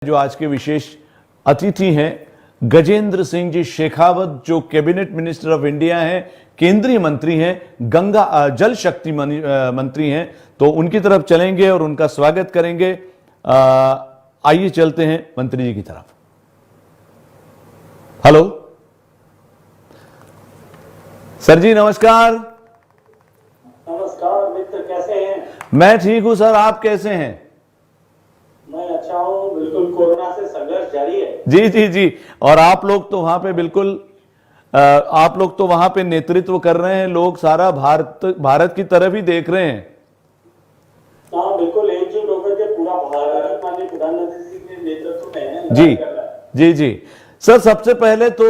जो आज के विशेष अतिथि हैं गजेंद्र सिंह जी शेखावत, जो कैबिनेट मिनिस्टर ऑफ इंडिया हैं, केंद्रीय मंत्री हैं, गंगा जल शक्ति मंत्री हैं। तो उनकी तरफ चलेंगे और उनका स्वागत करेंगे। आइए चलते हैं मंत्री जी की तरफ। हेलो सर जी, नमस्कार। नमस्कार मित्र, कैसे हैं? मैं ठीक हूं सर, आप कैसे हैं? मैं अच्छा हूं, बिल्कुल। कोरोना से संघर्ष जारी है। जी जी जी। और आप लोग तो वहां पे बिल्कुल आप लोग तो वहां पे नेतृत्व कर रहे हैं, लोग सारा भारत की तरफ ही देख रहे हैं। हाँ बिल्कुल, एकजुट होकर के पूरा भारत माननीय प्रधानमंत्री जी के नेतृत्व में जी जी जी। सर, सबसे पहले तो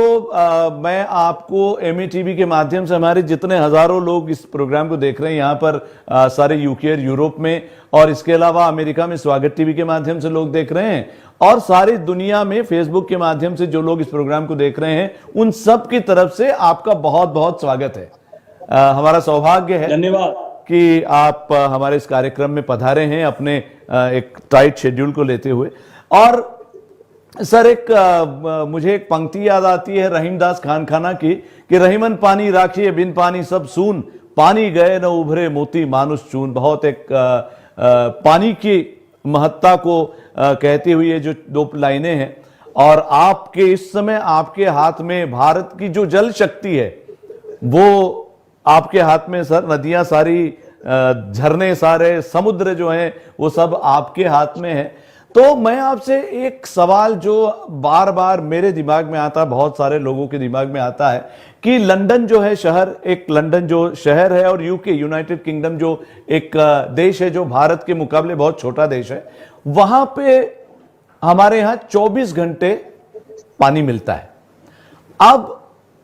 मैं आपको एमईटीवी के माध्यम से, हमारे जितने हजारों लोग इस प्रोग्राम को देख रहे हैं यहाँ पर, सारे यूके और यूरोप में, और इसके अलावा अमेरिका में स्वागत टीवी के माध्यम से लोग देख रहे हैं, और सारी दुनिया में फेसबुक के माध्यम से जो लोग इस प्रोग्राम को देख रहे हैं, उन सब की तरफ से आपका बहुत बहुत स्वागत है। हमारा सौभाग्य है, धन्यवाद, कि आप हमारे इस कार्यक्रम में पधारे हैं अपने एक टाइट शेड्यूल को लेते हुए। और सर, मुझे एक पंक्ति याद आती है रहीमदास खानखाना की, कि रहीमन पानी राखिए बिन पानी सब सून, पानी गए न उभरे मोती मानुष चून। बहुत एक पानी की महत्ता को कहती हुई ये जो दो लाइनें हैं। और आपके इस समय आपके हाथ में भारत की जो जल शक्ति है वो आपके हाथ में सर। नदियां सारी, झरने सारे, समुद्र जो हैं वो सब आपके हाथ में है। तो मैं आपसे एक सवाल जो बार बार मेरे दिमाग में आता है, बहुत सारे लोगों के दिमाग में आता है, कि लंदन जो है शहर, एक लंदन जो शहर है, और यूके यूनाइटेड किंगडम जो एक देश है जो भारत के मुकाबले बहुत छोटा देश है, वहां पे हमारे यहां 24 घंटे पानी मिलता है। अब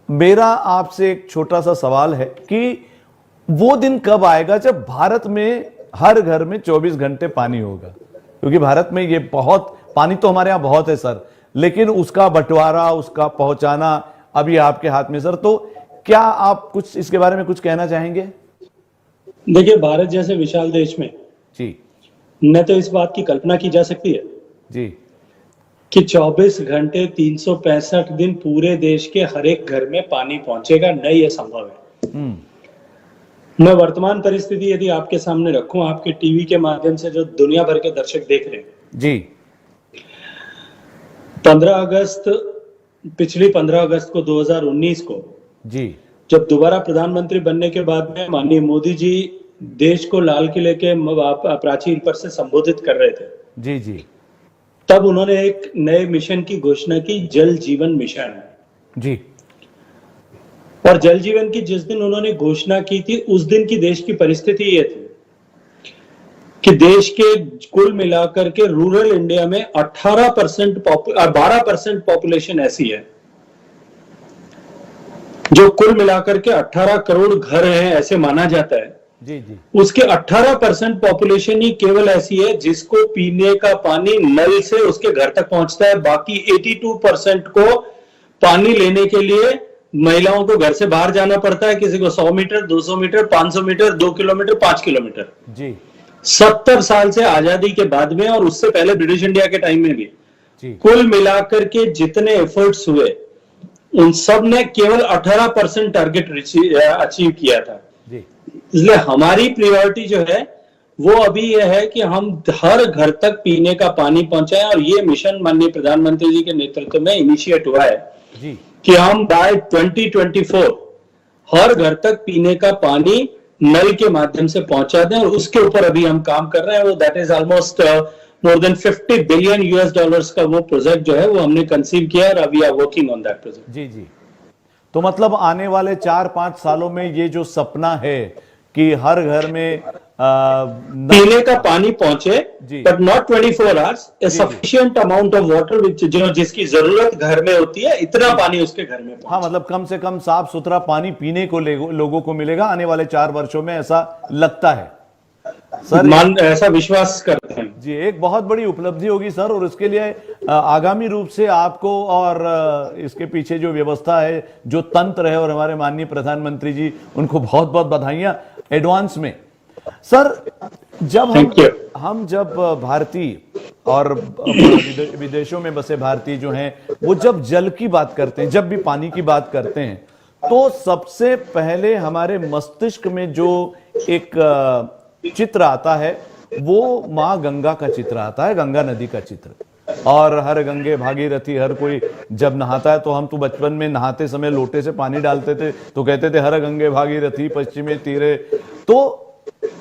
मेरा आपसे एक छोटा सा सवाल है कि वो दिन कब आएगा जब भारत में हर घर में 24 घंटे पानी होगा? क्योंकि भारत में ये बहुत पानी तो हमारे यहां बहुत है सर, लेकिन उसका बंटवारा, उसका पहुंचाना अभी आपके हाथ में। सर, तो क्या आप कुछ इसके बारे में कुछ कहना चाहेंगे? देखिए, भारत जैसे विशाल देश में जी न तो इस बात की कल्पना की जा सकती है जी कि 24 घंटे 365 दिन पूरे देश के हर एक घर में पानी पहुंचेगा, न ये संभव है। मैं वर्तमान परिस्थिति यदि आपके सामने रखूं, आपके टीवी के माध्यम से जो दुनिया भर के दर्शक देख रहे हैं जी, 15 अगस्त को 2019 को जी, जब दोबारा प्रधानमंत्री बनने के बाद में माननीय मोदी जी देश को लाल किले के प्राचीर पर से संबोधित कर रहे थे, जी जी, तब उन्होंने एक नए मिशन की घोषणा की, जल जीवन मिशन जी। और जल जीवन की जिस दिन उन्होंने घोषणा की थी, उस दिन की देश की परिस्थिति ये थी कि देश के कुल मिलाकर के रूरल इंडिया में 12% पॉपुलेशन ऐसी है जो कुल मिलाकर के 18 करोड़ घर हैं ऐसे माना जाता है। जी जी। उसके 18% पॉपुलेशन ही केवल ऐसी है जिसको पीने का पानी नल से उसके घर तक पहुंचता है। बाकी 82% को पानी लेने के लिए महिलाओं को घर से बाहर जाना पड़ता है, किसी को 100 metre, 200 metre, 500 metre, 2 kilometre, 5 kilometre. जी। 70 साल से आजादी के बाद में और उससे पहले ब्रिटिश इंडिया के टाइम में भी जी। कुल मिलाकर के जितने एफर्ट्स हुए, उन सब ने केवल 18% टारगेट अचीव किया था। जी। इसलिए हमारी प्रायोरिटी जो है वो अभी यह है कि हम हर घर तक पीने का पानी पहुंचाएं, और ये मिशन माननीय प्रधानमंत्री जी के नेतृत्व में इनिशिएट हुआ है जी, कि हम बाय 2024 हर घर तक पीने का पानी नल के माध्यम से पहुंचा दें। और उसके ऊपर अभी हम काम कर रहे हैं। वो that is almost more than $50 billion का वो प्रोजेक्ट जो है वो हमने कंसीव किया है, और we are working on that project. जी जी। तो मतलब आने वाले 4-5 सालों में ये जो सपना है कि हर घर में पीने का पानी पहुंचे, but not 24 hours, A sufficient amount of water which जो जिसकी जरूरत घर में होती है, इतना पानी उसके घर में पहुंचे। हाँ, मतलब कम से कम साफ सुथरा पानी पीने को लोगों को मिलेगा आने वाले 4 वर्षों में, ऐसा लगता है सर। ऐसा विश्वास करते हैं जी। एक बहुत बड़ी उपलब्धि होगी सर, और इसके लिए आगामी रूप से आपको और इसके पीछे जो व्यवस्था है, जो तंत्र है, और हमारे माननीय प्रधानमंत्री जी, उनको बहुत बहुत बधाइयां एडवांस में। सर, जब Thank you. हम जब भारतीय और विदेशों में बसे भारतीय जो हैं, वो जब जल की बात करते हैं, जब भी पानी की बात करते हैं, तो सबसे पहले हमारे मस्तिष्क में जो एक चित्र आता है वो माँ गंगा का चित्र आता है, गंगा नदी का चित्र। और हर गंगे भागीरथी, हर कोई जब नहाता है तो हम तो बचपन में नहाते समय लोटे से पानी डालते थे तो कहते थे हर गंगे भागीरथी पश्चिमी तीरे। तो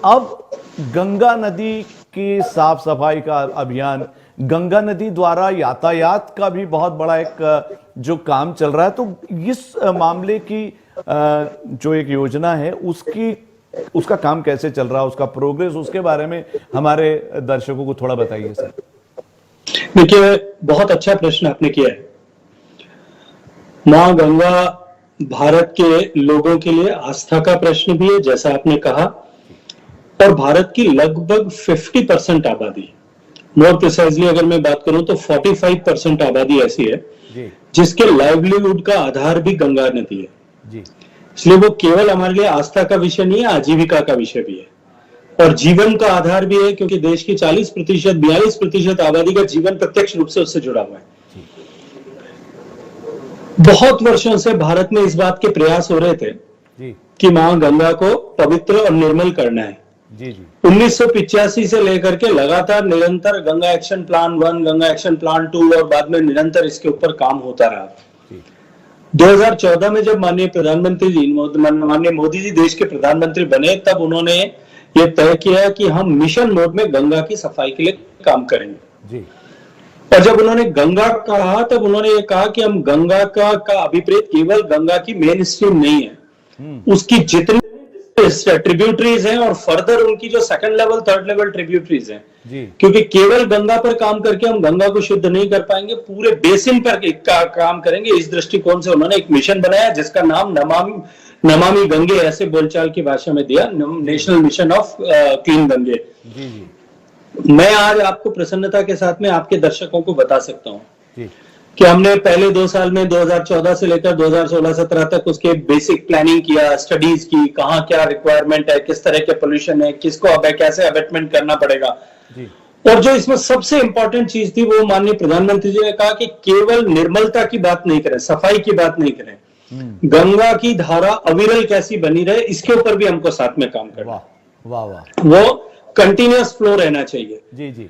अब गंगा नदी की साफ सफाई का अभियान, गंगा नदी द्वारा यातायात का भी बहुत बड़ा एक जो काम चल रहा है, तो इस मामले की जो एक योजना है उसका काम कैसे चल रहा है, उसका प्रोग्रेस, उसके बारे में हमारे दर्शकों को थोड़ा बताइए सर। देखिए, बहुत अच्छा प्रश्न आपने किया है। मां गंगा भारत के लोगों के लिए आस्था का प्रश्न भी है, जैसा आपने कहा, और भारत की लगभग 50% आबादी, मोर प्रिसाइजली अगर मैं बात करूं तो 45% आबादी ऐसी है जी जिसके लाइवलीहुड का आधार भी गंगा नदी है जी। इसलिए वो केवल हमारे लिए आस्था का विषय नहीं है, आजीविका का विषय भी है और जीवन का आधार भी है, क्योंकि देश की 40% 42% आबादी का जीवन प्रत्यक्ष रूप से उससे जुड़ा हुआ है। बहुत वर्षों से भारत में इस बात के प्रयास हो रहे थे जी कि मां गंगा को पवित्र और निर्मल करना है। जी जी 1985 से लेकर के लगातार निरंतर Ganga action plan 1, Ganga action plan 2 और बाद में निरंतर इसके ऊपर काम होता रहा। 2014 में जब माननीय मोदी जी देश के प्रधानमंत्री बने, तब उन्होंने ये तय किया कि हम मिशन मोड में गंगा की सफाई के लिए काम करेंगे जी। और जब उन्होंने गंगा कहा तब उन्होंने ये कहा कि हम गंगा का अभिप्रेत केवल गंगा की मेन स्ट्रीम नहीं है, उसकी जितनी ट्रिब्यूटरीज हैं और फर्दर उनकी जो second level third level tributaries हैं, क्योंकि केवल गंगा पर काम करके हम गंगा को शुद्ध नहीं कर पाएंगे, पूरे बेसिन पर काम करेंगे। इस दृष्टिकोण से उन्होंने एक मिशन बनाया जिसका नाम नमामि गंगे ऐसे बोलचाल की भाषा में दिया, national mission of clean Gange. मैं आज आपको प्रसन्नता के साथ में आपके दर्शकों को बता सकता हूं कि हमने पहले 2 साल में 2014 से लेकर 2016-17 तक उसके बेसिक प्लानिंग किया, स्टडीज की, कहां क्या रिक्वायरमेंट है, किस तरह के पोल्यूशन है, किसको अब कैसे अबेटमेंट करना पड़ेगा। और जो इसमें सबसे इंपॉर्टेंट चीज थी वो माननीय प्रधानमंत्री जी ने कहा कि केवल निर्मलता की बात नहीं करें, सफाई की बात नहीं करें, गंगा की धारा अविरल कैसी बनी रहे, इसके ऊपर भी हमको साथ में काम करना। वाह वाह। वो कंटिन्यूअस फ्लो रहना चाहिए। जी जी।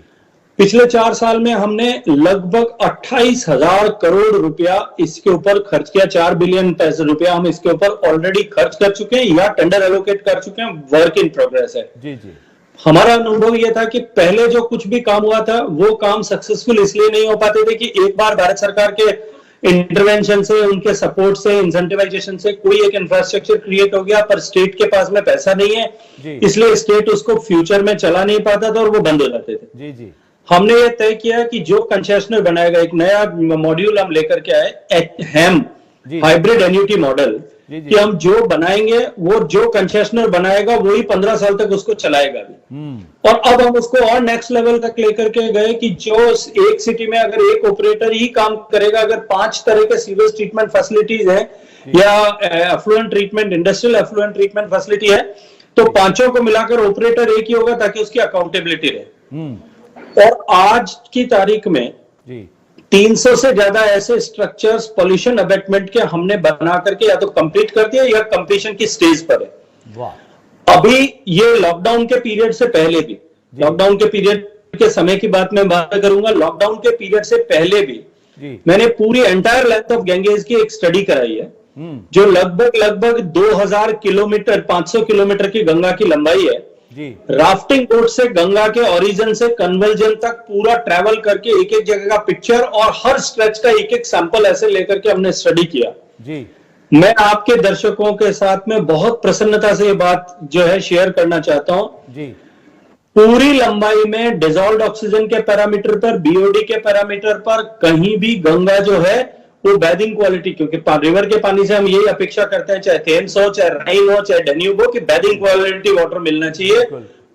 पिछले 4 साल में हमने लगभग 28,000 करोड़ रुपया इसके ऊपर खर्च किया। 4 बिलियन रुपया हम इसके ऊपर ऑलरेडी खर्च कर चुके हैं या टेंडर एलोकेट कर चुके हैं, वर्क इन प्रोग्रेस है। जी जी। हमारा अनुभव यह था कि पहले जो कुछ भी काम हुआ था वो काम सक्सेसफुल इसलिए नहीं हो पाते थे कि एक बार भारत सरकार के इंटरवेंशन से, उनके सपोर्ट से, इंसेंटिवाइजेशन से कोई एक इंफ्रास्ट्रक्चर क्रिएट हो गया, पर स्टेट के पास में पैसा नहीं है, इसलिए स्टेट उसको फ्यूचर में चला नहीं पाता था और वो बंद हो जाते थे। जी जी। हमने ये तय किया कि जो कंसेशनर बनाएगा, एक नया मॉड्यूल हम लेकर के आए, हैम हाइब्रिड एन्युटी मॉडल, कि हम जो बनाएंगे वो जो कंसेशनर बनाएगा वही 15 साल तक उसको चलाएगा भी। और अब हम उसको और नेक्स्ट लेवल तक लेकर के गए कि जो एक सिटी में अगर एक ऑपरेटर ही काम करेगा, अगर 5 तरह के सीवेज ट्रीटमेंट फैसिलिटीज हैं या effluent treatment, industrial effluent treatment facility है, तो 5 को मिलाकर ऑपरेटर एक ही होगा ताकि उसकी अकाउंटेबिलिटी रहे। और आज की तारीख में 300 से ज्यादा ऐसे स्ट्रक्चर्स पॉल्यूशन अबेटमेंट के हमने बना करके या तो कंप्लीट कर दिया या कंप्लीशन की स्टेज पर है। अभी ये लॉकडाउन के पीरियड से पहले भी, लॉकडाउन के पीरियड के समय की बात मैं बात करूंगा, लॉकडाउन के पीरियड से पहले भी मैंने पूरी एंटायर लेंथ ऑफ गैंगेज की एक स्टडी कराई है, जो लगभग 2000 किलोमीटर 500 किलोमीटर की गंगा की लंबाई है। राफ्टिंग बोट से गंगा के ओरिजिन से कन्वर्जन तक पूरा ट्रैवल करके एक एक जगह का पिक्चर और हर स्ट्रेच का एक एक सैंपल ऐसे लेकर के हमने स्टडी किया। मैं आपके दर्शकों के साथ में बहुत प्रसन्नता से ये बात जो है शेयर करना चाहता हूं। पूरी लंबाई में डिसॉल्व्ड ऑक्सीजन के पैरामीटर पर, बीओडी के पैरामीटर पर कहीं भी गंगा जो है वो बैदिंग क्वालिटी, क्योंकि रिवर के पानी से हम यही अपेक्षा करते हैं, चाहे थेम्स हो, चाहे राइन हो, चाहे डेन्यूब हो, कि बैदिंग क्वालिटी वाटर मिलना चाहिए।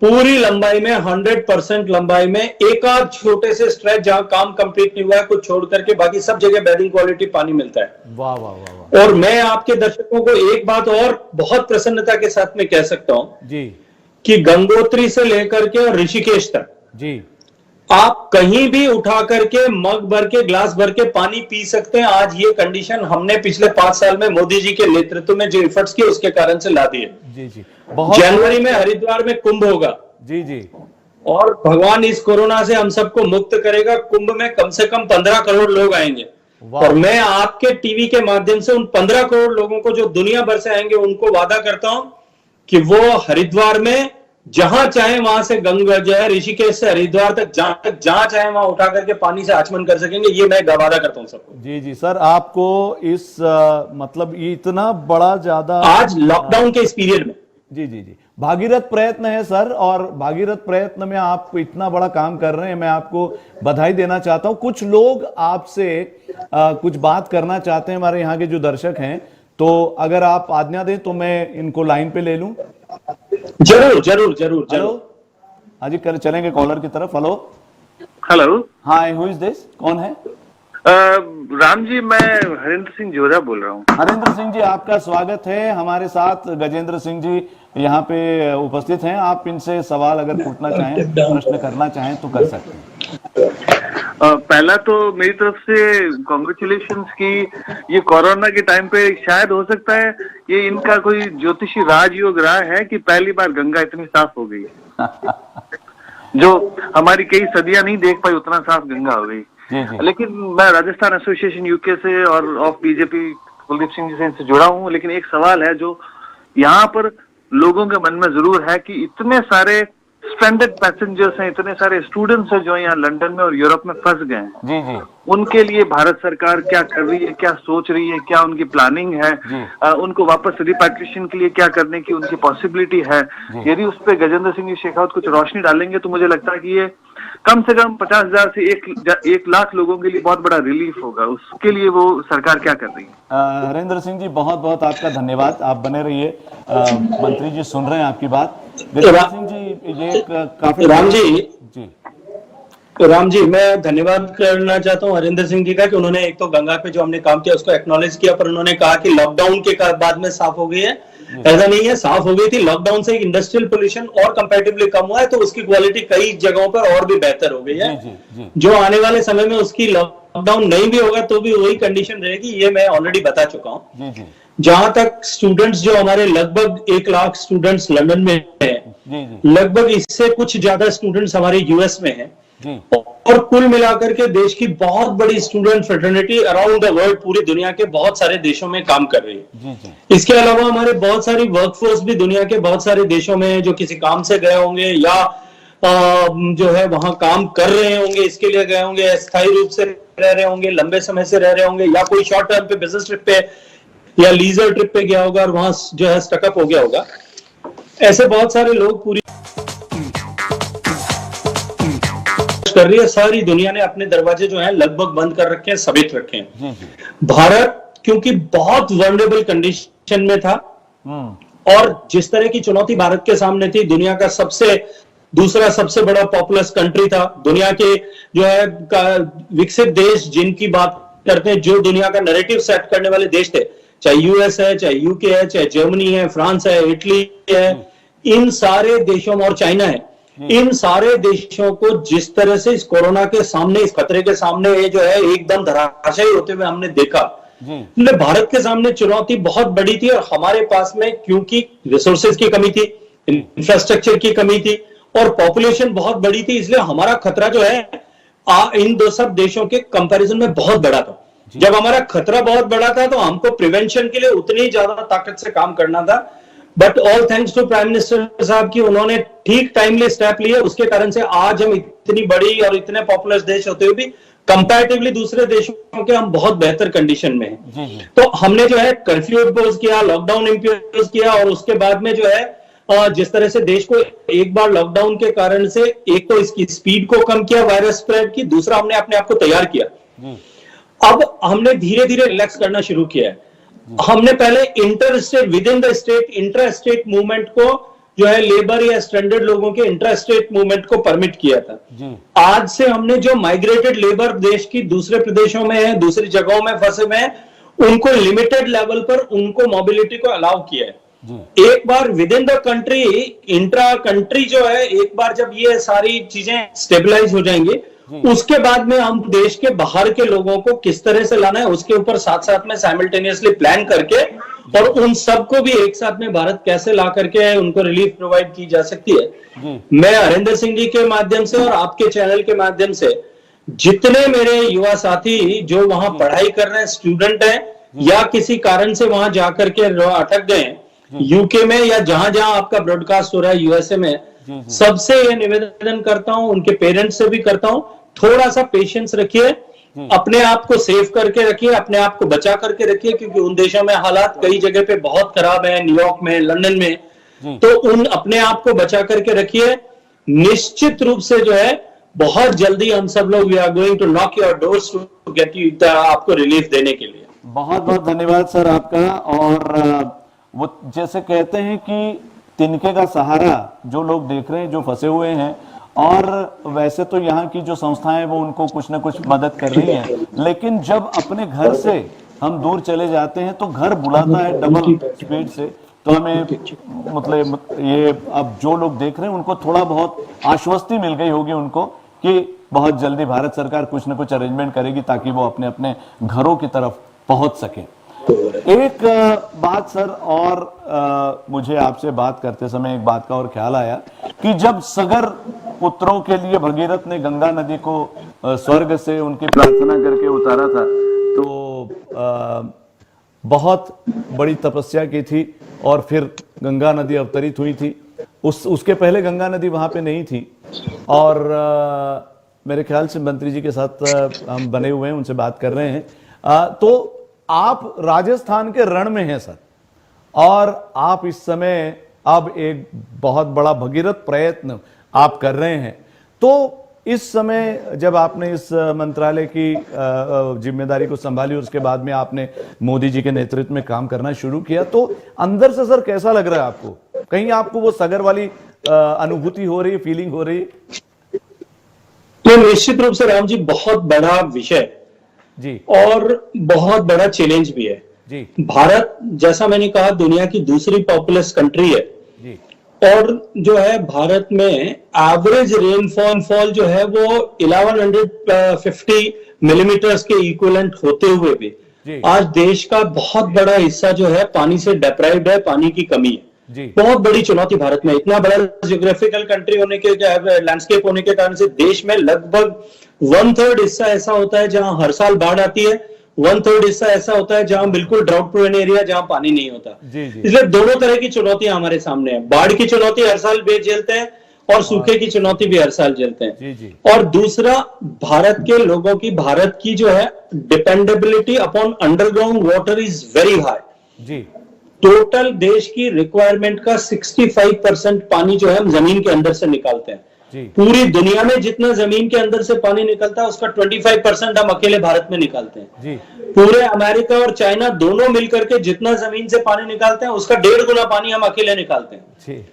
पूरी लंबाई में 100% लंबाई में एक आध छोटे से स्ट्रेच जहां काम कंप्लीट नहीं हुआ है कुछ छोड़ करके बाकी सब जगह बैदिंग क्वालिटी पानी मिलता है। वाह वाह वाह। और मैं आपके दर्शकों को एक बात और बहुत प्रसन्नता के साथ में कह सकता हूं कि गंगोत्री से लेकर के और ऋषिकेश तक जी आप कहीं भी उठा करके मग भर के ग्लास भर के पानी पी सकते हैं। आज ये कंडीशन हमने पिछले 5 साल में मोदी जी के नेतृत्व में जो एफर्ट्स किए उसके कारण से ला दिए। जी जी बहुत जनवरी में हरिद्वार में कुंभ होगा जी जी और भगवान इस कोरोना से हम सबको मुक्त करेगा। कुंभ में कम से कम 15 करोड़ लोग आएंगे और मैं आपके टीवी के माध्यम से उन 15 करोड़ लोगों को जो दुनिया भर से आएंगे उनको वादा करता हूं कि वो हरिद्वार में जहां चाहे वहां से गंगा जो है ऋषिकेश से हरिद्वार तक जहां चाहे वहां उठा करके पानी से आचमन कर सकेंगे। ये मैं वादा करता हूं सबको। जी जी सर, आपको इस मतलब ये इतना बड़ा ज्यादा आज लॉकडाउन के इस पीरियड में जी जी जी भागीरथ प्रयत्न है सर, और भागीरथ प्रयत्न में आप इतना बड़ा काम कर रहे हैं, मैं आपको बधाई देना चाहता हूं। कुछ लोग आपसे कुछ बात करना चाहते हैं, हमारे यहाँ के जो दर्शक हैं, तो अगर आप आज्ञा दें तो मैं इनको लाइन पे ले लूं। जरूर जरूर जरूर हेलो, जरूर। हाँ जी, कर चलेंगे कॉलर की तरफ। हेलो हेलो, हाँ, हु इज दिस, कौन है? राम जी, मैं हरेंद्र सिंह जोरा बोल रहा हूँ। हरेंद्र सिंह जी, आपका स्वागत है। हमारे साथ गजेंद्र सिंह जी यहाँ पे उपस्थित हैं। आप इनसे सवाल अगर पूछना चाहें, प्रश्न करना चाहें तो कर सकते हैं। पहला तो मेरी तरफ से कॉन्ग्रेचुलेशंस की ये कोरोना के टाइम पे शायद हो सकता है ये इनका कोई ज्योतिषी राजयोग रहा है कि पहली बार गंगा इतनी साफ हो गई जो हमारी कई सदियां नहीं देख पाई, उतना साफ गंगा हो गई। लेकिन मैं राजस्थान एसोसिएशन यूके से और ऑफ बीजेपी कुलदीप सिंह जी से इनसे जुड़ा हूँ। लेकिन एक सवाल है जो यहाँ पर लोगों के मन में जरूर है कि इतने सारे स्ट्रैंडेड पैसेंजर्स हैं, इतने सारे स्टूडेंट्स हैं जो यहाँ लंदन में और यूरोप में फंस गए हैं। जी जी उनके लिए भारत सरकार क्या कर रही है, क्या सोच रही है, क्या उनकी प्लानिंग है, उनको वापस रिपैट्रिएशन के लिए क्या करने की उनकी पॉसिबिलिटी है? यदि उस पर गजेंद्र सिंह शेखावत कुछ रोशनी डालेंगे तो मुझे लगता है कि ये कम से कम 50,000 से 1 लाख लोगों के लिए बहुत बड़ा रिलीफ होगा। उसके लिए वो सरकार क्या कर रही है? हरेंद्र सिंह जी, बहुत बहुत आपका धन्यवाद। आप बने रहिए। मंत्री जी सुन रहे हैं आपकी बात। गजेंद्र सिंह जी, ये काफी राम जी, मैं धन्यवाद करना चाहता हूं हरेंद्र सिंह जी का कि उन्होंने एक तो गंगा पे जो हमने काम किया उसको एक्नॉलेज किया, पर उन्होंने कहा कि लॉकडाउन के बाद में साफ हो गई है। ऐसा नहीं है, साफ हो गई थी। लॉकडाउन से इंडस्ट्रियल पोल्यूशन और कंपैरेटिवली कम हुआ है, तो उसकी क्वालिटी कई जगहों पर और भी बेहतर हो गई है। जो आने वाले समय में उसकी लॉकडाउन नहीं भी होगा तो भी वही कंडीशन रहेगी, ये मैं ऑलरेडी बता चुका हूँ। जहां तक स्टूडेंट्स जो हमारे लगभग 1 लाख स्टूडेंट्स लंदन में हैं, लगभग इससे कुछ ज्यादा स्टूडेंट्स हमारे यूएस में हैं, और कुल मिलाकर के देश की बहुत बड़ी student fraternity around the world, पूरी दुनिया के बहुत सारे देशों में काम कर रही है। इसके अलावा हमारे बहुत सारी वर्कफोर्स भी दुनिया के बहुत सारे देशों में जो किसी काम से गए होंगे या जो है वहां काम कर रहे होंगे, इसके लिए गए होंगे, स्थायी रूप से रह रहे होंगे, लंबे समय से रह रहे होंगे, या कोई शॉर्ट टर्म पे बिजनेस ट्रिप पे या लीजर ट्रिप पे गया होगा और वहां जो है स्टकअप हो गया होगा। ऐसे बहुत सारे लोग पूरी कर रही है। सारी दुनिया ने अपने दरवाजे जो है लगभग बंद कर रखे हैं, समेट रखे हैं। भारत क्योंकि बहुत वल्नरेबल कंडीशन में था, और जिस तरह की चुनौती भारत के सामने थी, दुनिया का दूसरा सबसे बड़ा पॉपुलस कंट्री था, दुनिया के जो है विकसित देश जिनकी बात करते हैं, जो दुनिया का नैरेटिव सेट करने वाले देश थे, चाहे यूएस है, चाहे यूके है, चाहे जर्मनी है, फ्रांस है, इटली है, इन सारे देशों में, और चाइना है, इन सारे देशों को जिस तरह से इस कोरोना के सामने, इस खतरे के सामने ये जो है एकदम धराशायी होते हुए हमने देखा। भारत के सामने चुनौती बहुत बड़ी थी, और हमारे पास में क्योंकि रिसोर्सेज की कमी थी, इंफ्रास्ट्रक्चर की कमी थी, और पॉपुलेशन बहुत बड़ी थी, इसलिए हमारा खतरा जो है इन दो सब देशों के कंपैरिजन में बहुत बड़ा था। जब हमारा खतरा बहुत बड़ा था तो हमको प्रिवेंशन के लिए उतनी ज्यादा ताकत से काम करना था। But all thanks to prime minister साहब की उन्होंने ठीक टाइमली स्टेप लिए, उसके कारण से आज हम इतनी बड़ी और इतने पॉपुलर देश होते हुए भी कंपैरेटिवली दूसरे देशों के हम बहुत बेहतर कंडीशन में हैं। तो हमने जो है कर्फ्यू इम्पोज किया, लॉकडाउन इम्पोज किया, और उसके बाद में जो है जिस तरह से देश को एक बार लॉकडाउन के कारण से एक तो इसकी स्पीड को कम किया वायरस स्प्रेड की, दूसरा हमने अपने आप को तैयार किया। अब हमने धीरे धीरे रिलैक्स करना शुरू किया है। हमने पहले inter state, with in the state, intra state movement को जो है लेबर या स्टैंडर्ड लोगों के इंट्रा स्टेट मूवमेंट को परमिट किया था। आज से हमने जो माइग्रेटेड लेबर देश की दूसरे प्रदेशों में है, दूसरी जगहों में फंसे हुए हैं, उनको लिमिटेड लेवल पर उनको मोबिलिटी को अलाउ किया है। एक बार within the country, intra country जो है, एक बार जब ये सारी चीजें स्टेबलाइज हो जाएंगी, उसके बाद में हम देश के बाहर के लोगों को किस तरह से लाना है उसके ऊपर साथ साथ में साइमल्टेनियसली प्लान करके, और उन सबको भी एक साथ में भारत कैसे ला करके उनको रिलीफ प्रोवाइड की जा सकती है। मैं हरेंद्र सिंह जी के माध्यम से और आपके चैनल के माध्यम से जितने मेरे युवा साथी जो वहां पढ़ाई कर रहे हैं, स्टूडेंट हैं या किसी कारण से वहां जाकर के अटक गए हैं यूके में या जहां जहां आपका ब्रॉडकास्ट हो रहा है यूएसए में, सबसे ये निवेदन करता हूं, उनके पेरेंट्स से भी करता हूं, थोड़ा सा पेशेंस रखिए, अपने आप को सेव करके रखिए, अपने आप को बचा करके रखिए, क्योंकि उन देशों में हालात कई जगह पे बहुत खराब है, न्यूयॉर्क में, लंदन में, तो उन अपने आप को बचा करके रखिए। निश्चित रूप से जो है बहुत जल्दी हम सब लोग we are going to knock your doors to get you आपको रिलीफ देने के लिए। बहुत बहुत धन्यवाद सर आपका। और वो जैसे कहते हैं कि तिनके का सहारा जो लोग देख रहे हैं, जो फंसे हुए हैं, और वैसे तो यहाँ की जो संस्थाएं वो उनको कुछ ना कुछ मदद कर रही हैं, लेकिन जब अपने घर से हम दूर चले जाते हैं तो घर बुलाता है डबल स्पीड से। तो हमें मतलब ये अब जो लोग देख रहे हैं उनको थोड़ा बहुत आश्वस्ति मिल गई होगी उनको कि बहुत जल्दी भारत सरकार कुछ ना कुछ अरेंजमेंट करेगी ताकि वो अपने अपने घरों की तरफ पहुंच सके। एक बात सर, और मुझे आपसे बात करते समय एक बात का और ख्याल आया कि जब सगर पुत्रों के लिए भगीरथ ने गंगा नदी को स्वर्ग से उनकी प्रार्थना करके उतारा था, तो बहुत बड़ी तपस्या की थी और फिर गंगा नदी अवतरित हुई थी। उसके पहले गंगा नदी वहां पे नहीं थी, और मेरे ख्याल से मंत्री जी के साथ हम बने हुए हैं, उनसे बात कर रहे हैं। तो आप राजस्थान के रण में हैं सर, और आप इस समय अब एक बहुत बड़ा भगीरथ प्रयत्न आप कर रहे हैं। तो इस समय जब आपने इस मंत्रालय की जिम्मेदारी को संभाली, उसके बाद में आपने मोदी जी के नेतृत्व में काम करना शुरू किया, तो अंदर से सर कैसा लग रहा है आपको? कहीं आपको वो सगर वाली अनुभूति हो रही है, फीलिंग हो रही है? तो निश्चित रूप से राम जी बहुत बड़ा विषय जी, और बहुत बड़ा चैलेंज भी है जी। भारत जैसा मैंने कहा दुनिया की दूसरी पॉपुलस कंट्री है जी, और जो है भारत में एवरेज रेनफॉल जो है वो 1150 मिलीमीटर्स के इक्विवेलेंट होते हुए भी आज देश का बहुत बड़ा हिस्सा जो है पानी से डेप्राइव्ड है, पानी की कमी है। बहुत बड़ी चुनौती भारत में, इतना बड़ा जियोग्राफिकल कंट्री होने के लैंडस्केप होने के कारण से देश में लगभग 1/3 हिस्सा ऐसा होता है जहां हर साल बाढ़ आती है, 1/3 हिस्सा ऐसा होता है जहां बिल्कुल ड्राउट प्रोन एरिया जहां पानी नहीं होता। इसलिए दोनों तरह की चुनौतियां हमारे सामने है। बाढ़ की चुनौती हर साल झेलते हैं और सूखे की चुनौती भी हर साल झेलते हैं। और दूसरा, भारत के लोगों की, भारत की जो है dependability upon underground water is very high. Total देश की रिक्वायरमेंट का 65% पानी जो है हम जमीन के अंदर से निकालते हैं। पूरी दुनिया में जितना जमीन के अंदर से पानी निकलता है उसका 25% हम अकेले भारत में निकालते हैं। पूरे अमेरिका और चाइना दोनों मिलकर के जितना जमीन से पानी निकालते हैं उसका 1.5 गुना पानी हम अकेले निकालते हैं।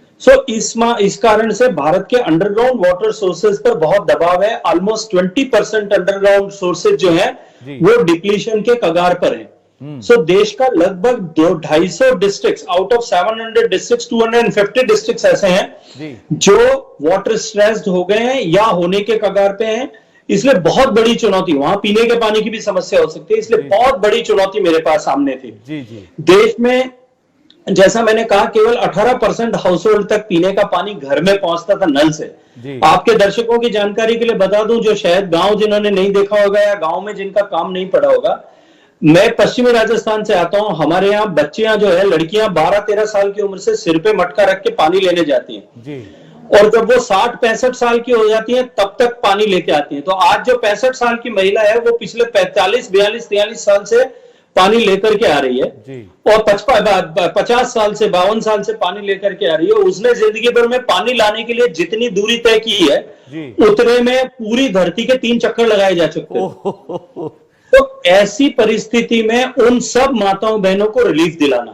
इस कारण से भारत के अंडरग्राउंड वाटर सोर्सेज पर बहुत दबाव है। ऑलमोस्ट 20% अंडरग्राउंड सोर्सेज जो है वो डिप्लीशन के कगार पर है। देश का लगभग 250 districts out of 700 districts 250 districts ऐसे हैं जो वाटर स्ट्रेस्ड हो गए हैं या होने के कगार पे हैं। इसलिए बहुत बड़ी चुनौती, वहां पीने के पानी की भी समस्या हो सकती है, इसलिए बहुत बड़ी चुनौती मेरे पास सामने थी। देश में जैसा मैंने कहा केवल 18% हाउसहोल्ड तक पीने का पानी घर में पहुंचता था नल से। आपके दर्शकों की जानकारी के लिए बता दूं, जो शायद गांव जिन्होंने नहीं देखा होगा या गांव में जिनका काम नहीं पड़ा होगा, मैं पश्चिमी राजस्थान से आता हूं। हमारे यहाँ बच्चियां जो है, लड़कियां 12-13 साल की उम्र से सिर पे मटका रख के पानी लेने जाती हैं और जब वो 60-65 साल की हो जाती हैं तब तक पानी लेके आती हैं। तो आज जो 65 साल की महिला है वो पिछले 45-42-43 साल से पानी लेकर के आ रही है और 50 साल से 52 साल से पानी लेकर के आ रही है। उसने जिंदगी भर में पानी लाने के लिए जितनी दूरी तय की है उतने में पूरी धरती के 3 चक्कर लगाए जा चुके हैं। तो ऐसी परिस्थिति में उन सब माताओं बहनों को रिलीफ दिलाना,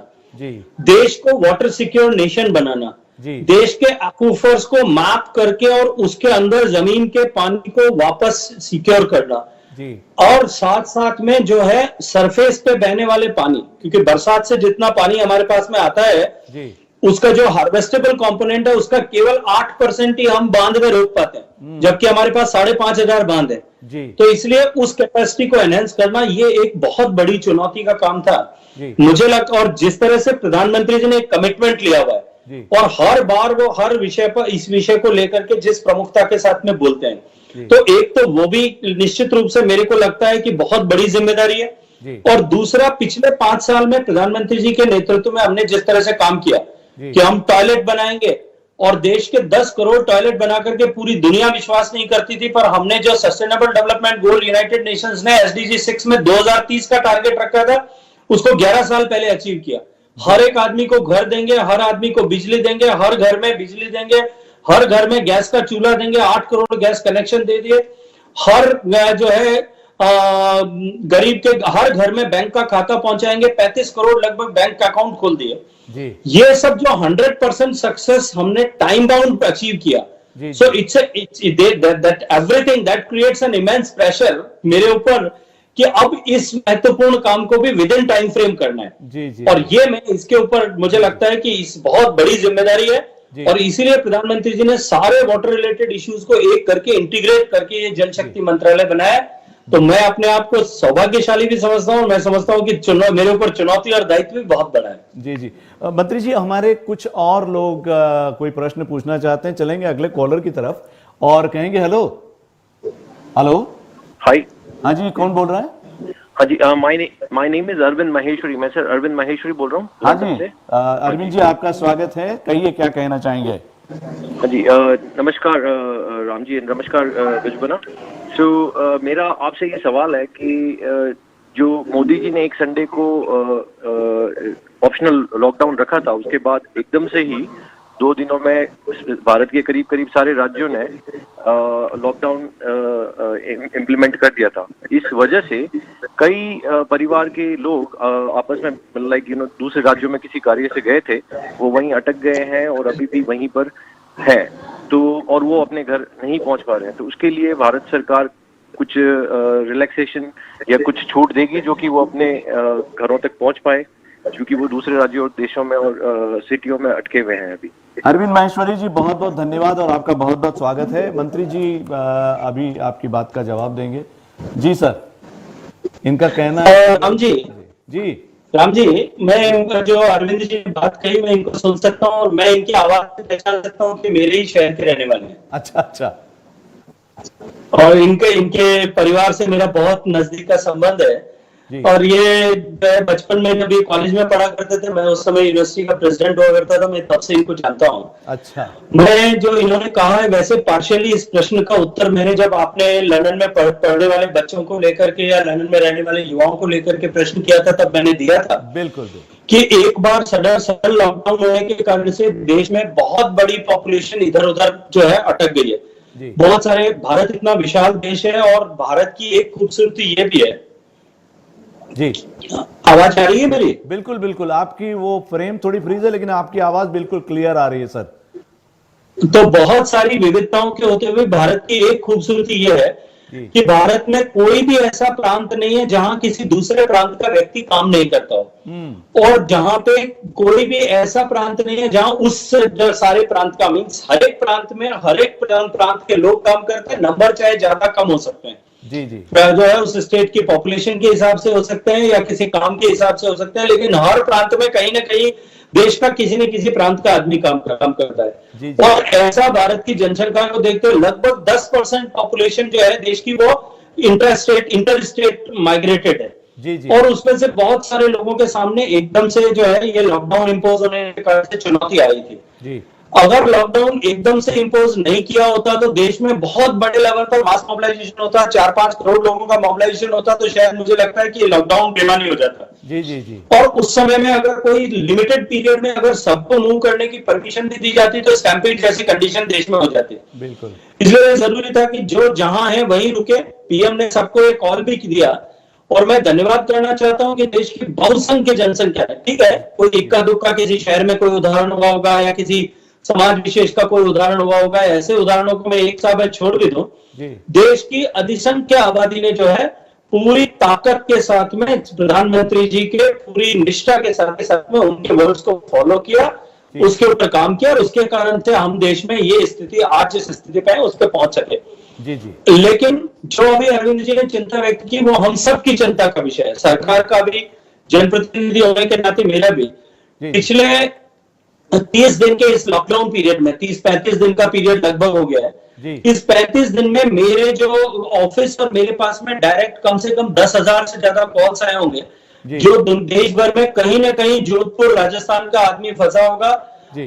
देश को वाटर सिक्योर नेशन बनाना, देश के एक्वाफर्स को मैप करके और उसके अंदर जमीन के पानी को वापस सिक्योर करना, जी। और साथ साथ में जो है सरफेस पे बहने वाले पानी, क्योंकि बरसात से जितना पानी हमारे पास में आता है जी। उसका जो हार्वेस्टेबल कंपोनेंट है उसका केवल 8% ही हम बांध में रोक पाते हैं, जबकि हमारे पास 5,500 बांध है। जी। तो इसलिए उस कैपेसिटी को एनहेंस करना ये एक बहुत बड़ी चुनौती का काम था जी। मुझे लगता। और जिस तरह से प्रधानमंत्री जी ने एक कमिटमेंट लिया हुआ है जी। और हर बार वो हर विषय पर इस विषय को लेकर के जिस प्रमुखता के साथ में बोलते हैं, जी। तो एक तो वो भी निश्चित रूप से मेरे को लगता है कि बहुत बड़ी जिम्मेदारी है। जी। और दूसरा, पिछले 5 साल में प्रधानमंत्री जी के नेतृत्व में हमने जिस तरह से काम किया कि हम टॉयलेट बनाएंगे, और देश के 10 करोड़ टॉयलेट बना करके पूरी दुनिया विश्वास नहीं करती थी, पर हमने जो sustainable development goal United Nations ने SDG 6 में 2030 का टारगेट रखा था, उसको 11 साल पहले अचीव किया। हर एक आदमी को घर देंगे, हर आदमी को बिजली देंगे, हर घर में बिजली देंगे, हर घर में गैस का चूल्हा देंगे, 8 करोड़ गैस कनेक्शन दे दिए, हर जो है गरीब के हर घर में बैंक का खाता पहुंचाएंगे, 35 करोड़ लगभग बैंक अकाउंट खोल दिए। जी। ये सब जो 100% सक्सेस हमने टाइम बाउंड अचीव किया। So it's that everything that creates an immense pressure मेरे ऊपर कि अब इस महत्वपूर्ण काम को भी विद इन टाइम फ्रेम करना है। जी। जी। और ये मैं इसके ऊपर मुझे लगता है कि इस बहुत बड़ी जिम्मेदारी है, और इसीलिए प्रधानमंत्री जी ने सारे वाटर रिलेटेड इश्यूज को एक करके इंटीग्रेट करके ये जल शक्ति मंत्रालय बनाया। तो मैं अपने आप को सौभाग्यशाली भी समझता हूँ, मैं समझता हूँ कि मेरे ऊपर चुनौती और दायित्व भी बहुत बड़ा है। जी। जी। मंत्री जी, हमारे कुछ और लोग कोई प्रश्न पूछना चाहते हैं, चलेंगे अगले कॉलर की तरफ और कहेंगे हेलो। हेलो। हाय। हाँ जी, कौन बोल रहा है? हाँ जी, my name is Arvind Maheshwari. मैं सर अरविंद महेश्वरी बोल रहा हूँ। हाँ जी, अरविंद जी आपका स्वागत है, कहिए क्या कहना चाहेंगे? हाँ जी, नमस्कार राम जी, नमस्कार विजबना। सो मेरा आपसे ये सवाल है कि जो मोदी जी ने एक संडे को ऑप्शनल लॉकडाउन रखा था, उसके बाद एकदम से ही 2 दिनों में भारत के करीब करीब सारे राज्यों ने लॉकडाउन इम्प्लीमेंट कर दिया था। इस वजह से कई परिवार के लोग आपस में दूसरे राज्यों में किसी कार्य से गए थे, वो वहीं अटक गए हैं और अभी भी वहीं पर हैं, तो और वो अपने घर नहीं पहुंच पा रहे हैं। तो उसके लिए भारत सरकार कुछ रिलैक्सेशन या कुछ छूट देगी जो कि वो अपने घरों तक पहुंच पाए, क्योंकि वो दूसरे राज्यों और देशों में और सिटियों में अटके हुए हैं अभी। अरविंद महेश्वरी जी, बहुत बहुत धन्यवाद और आपका बहुत बहुत स्वागत है। मंत्री जी अभी आपकी बात का जवाब देंगे। जी सर, इनका कहना है। राम जी, राम जी, मैं जो अरविंद जी ने बात कही मैं इनको सुन सकता हूँ और मैं इनकी आवाज से पहचान सकता हूँ कि मेरे ही शहर के रहने वाले हैं। अच्छा अच्छा। और इनके परिवार से मेरा बहुत नजदीक का संबंध है। और ये बचपन में जब ये कॉलेज में पढ़ा करते थे, मैं उस समय यूनिवर्सिटी का प्रेसिडेंट हुआ करता था, मैं तब से इनको जानता हूँ। अच्छा। मैं जो इन्होंने कहा है, वैसे पार्शियली इस प्रश्न का उत्तर मैंने जब आपने लंदन में पढ़ने वाले बच्चों को लेकर के या लंदन में रहने वाले युवाओं को लेकर के प्रश्न किया था, तब मैंने दिया था। बिल्कुल कि एक बार सडन लॉकडाउन होने के कारण से देश में बहुत बड़ी पॉपुलेशन इधर उधर जो है अटक गई है। बहुत सारे, भारत इतना विशाल देश है और भारत की एक खूबसूरती ये भी है। जी, आवाज आ रही है मेरी? बिल्कुल बिल्कुल, आपकी वो फ्रेम थोड़ी फ्रीज है लेकिन आपकी आवाज बिल्कुल क्लियर आ रही है सर। तो बहुत सारी विविधताओं के होते हुए भारत की एक खूबसूरती ये है कि भारत में कोई भी ऐसा प्रांत नहीं है जहां किसी दूसरे प्रांत का व्यक्ति काम नहीं करता हो, और जहां पे कोई भी ऐसा प्रांत नहीं है जहां उस सारे प्रांत का मीन्स हर एक प्रांत में हर एक प्रांत के लोग काम करते हैं। नंबर चाहे ज्यादा कम हो सकते हैं, जी जी, जो है उस स्टेट की पॉपुलेशन के हिसाब से हो सकते हैं या किसी काम के हिसाब से हो सकते हैं, लेकिन हर प्रांत में कहीं ना कहीं देश का किसी न किसी प्रांत का आदमी काम करता है। जी। और ऐसा भारत की जनसंख्या को देखते हुए लगभग 10% पॉपुलेशन जो है देश की, वो इंटर स्टेट माइग्रेटेड है। जी जी। और उसमें से बहुत सारे लोगों के सामने एकदम से जो है ये लॉकडाउन इम्पोज होने के कारण से चुनौती आई थी। जी। अगर लॉकडाउन एकदम से इम्पोज नहीं किया होता तो देश में बहुत बड़े लेवल पर मास मोबिलाइजेशन होता, 4-5 करोड़ लोगों का मोबिलाइजेशन होता, तो शायद मुझे लगता है कि लॉकडाउन बेमानी हो जाता। जी जी जी। और उस समय में अगर कोई लिमिटेड पीरियड में अगर सबको मूव करने की परमिशन भी दी जाती तो स्टैम्पीड जैसी कंडीशन देश में हो जाती। बिल्कुल। इसलिए जरूरी था कि जो जहां है वहीं रुके। पीएम ने सबको एक कॉल भी दिया और मैं धन्यवाद करना चाहता हूं कि देश की बहुसंख्य जनसंख्या है, ठीक है, कोई इक्का दुक्का किसी शहर में कोई उदाहरण हुआ होगा या किसी समाज विशेष का कोई उदाहरण हुआ होगा, ऐसे उदाहरणों को मैं एक साथ छोड़ भी दूं, देश की अधिसंख्य आबादी ने जो है पूरी ताकत के साथ में प्रधानमंत्री जी के पूरी निष्ठा के साथ में उनके वर्ड्स को फॉलो किया, उसके ऊपर काम किया, और उसके कारण से हम देश में ये स्थिति आज जिस स्थिति पे है उस पर पहुंच सके। लेकिन जो अभी अरविंद जी ने चिंता व्यक्त की वो हम सब की चिंता का विषय है, सरकार का भी, जनप्रतिनिधि होने के नाते मेरा भी। पिछले 30 दिन के इस लॉकडाउन पीरियड में 30-35 दिन का पीरियड लगभग हो गया है। इस 35 दिन में मेरे जो ऑफिस और मेरे पास में डायरेक्ट कम से कम 10,000 से ज्यादा कॉल्स आए होंगे, जो देश भर में कहीं ना कहीं जोधपुर राजस्थान का आदमी फंसा होगा।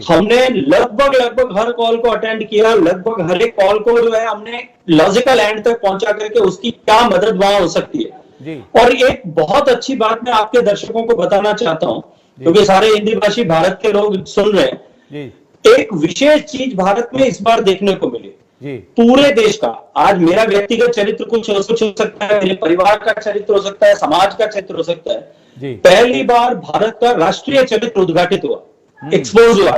हमने लगभग हर कॉल को अटेंड किया, लगभग हर एक कॉल को जो है हमने लॉजिकल एंड तक पहुंचा करके उसकी क्या मदद वहां हो सकती है। और एक बहुत अच्छी बात मैं आपके दर्शकों को बताना चाहता हूं, क्योंकि सारे हिंदी भाषी भारत के लोग सुन रहे हैं। एक विशेष चीज भारत में इस बार देखने को मिली, पूरे देश का। आज मेरा व्यक्तिगत चरित्र कुछ हो सकता है, मेरे परिवार का चरित्र हो सकता है, समाज का चरित्र हो सकता है। पहली बार भारत का राष्ट्रीय चरित्र उद्घाटित हुआ, एक्सपोज हुआ,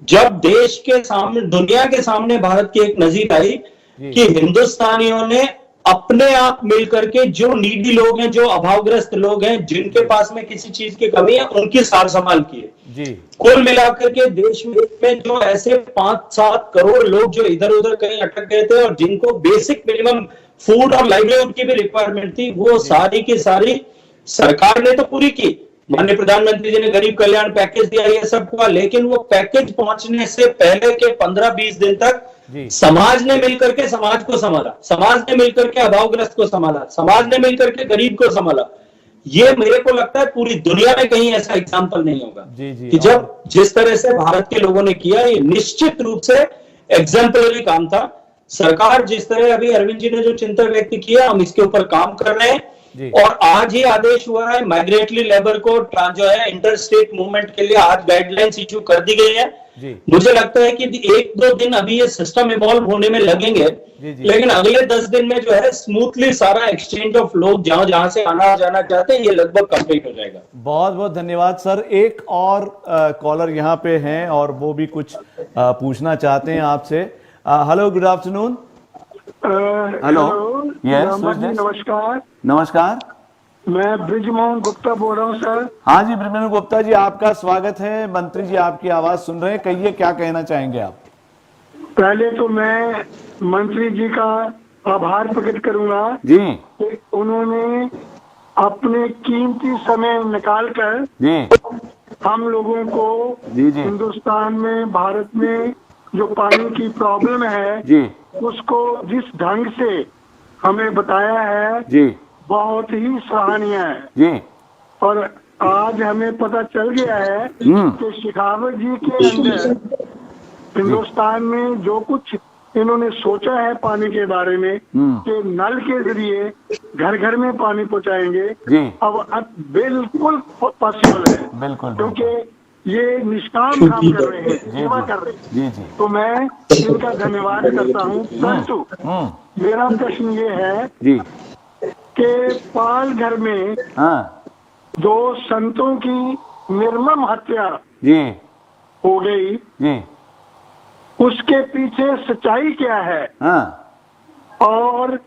जब देश के सामने, दुनिया के सामने भारत की एक नजीर आई कि हिंदुस्तानियों ने अपने आप मिलकर के जो नीडी लोग हैं, जो अभावग्रस्त लोग हैं, जिनके पास में किसी चीज की कमी है, उनकी सार संभाल की है। कुल मिलाकर के देश में जो ऐसे 5-7 करोड़ लोग जो इधर उधर कहीं अटक गए थे और जिनको बेसिक मिनिमम फूड और लाइवलीहुड की भी रिक्वायरमेंट थी, वो सारी की सारी सरकार ने तो पूरी की। माननीय प्रधानमंत्री जी ने गरीब कल्याण पैकेज दिया, ये सब हुआ, लेकिन वो पैकेज पहुंचने से पहले के 15-20 दिन तक समाज ने मिलकर के समाज को संभाला, समाज ने मिलकर के अभावग्रस्त को संभाला, समाज ने मिलकर के गरीब को संभाला। ये मेरे को लगता है पूरी दुनिया में कहीं ऐसा एग्जाम्पल नहीं होगा कि जब जिस तरह से भारत के लोगों ने किया, ये निश्चित रूप से एग्जाम्पलरी काम था। सरकार जिस तरह अभी अरविंद जी ने जो चिंता व्यक्त किया, हम इसके ऊपर काम कर रहे हैं। और आज ही आदेश हुआ है माइग्रेटरी लेबर को जो है इंटर स्टेट मूवमेंट के लिए आज गाइडलाइंस इश्यू कर दी गई है। मुझे लगता है कि 1-2 दिन अभी ये सिस्टम इवॉल्व होने में लगेंगे, लेकिन अगले 10 दिन में जो है स्मूथली सारा एक्सचेंज ऑफ लोग जहां से आना जाना चाहते हैं, ये लगभग कंप्लीट हो जाएगा। बहुत बहुत धन्यवाद सर। एक और कॉलर यहाँ पे हैं और वो भी कुछ पूछना चाहते हैं आपसे। Hello, good afternoon. Hello, yes, नमस्कार। नमस्कार, मैं ब्रिजमोहन गुप्ता बोल रहा हूँ सर। हाँ जी, ब्रिजमोहन गुप्ता जी, आपका स्वागत है। मंत्री जी आपकी आवाज सुन रहे हैं, कहिए क्या कहना चाहेंगे आप। पहले तो मैं मंत्री जी का आभार प्रकट करूंगा जी कि उन्होंने अपने कीमती समय निकालकर जी हम लोगों को जी हिंदुस्तान में, भारत में जो पानी की प्रॉब्लम है जी उसको जिस ढंग से हमें बताया है जी बहुत ही सराहनीय है। जी और आज हमें पता चल गया है कि शेखावत जी के अंदर हिंदुस्तान में जो कुछ इन्होंने सोचा है पानी के बारे में कि नल के जरिए घर घर में पानी पहुंचाएंगे, अब बिल्कुल पॉसिबल है। बिल्कुल, क्योंकि ये निष्काम काम कर रहे हैं, सेवा कर रहे हैं। तो मैं इनका धन्यवाद करता हूँ। परंतु मेरा प्रश्न ये है कि पाल घर में दो संतों की निर्मम हत्या हो गई, उसके पीछे सच्चाई क्या है? और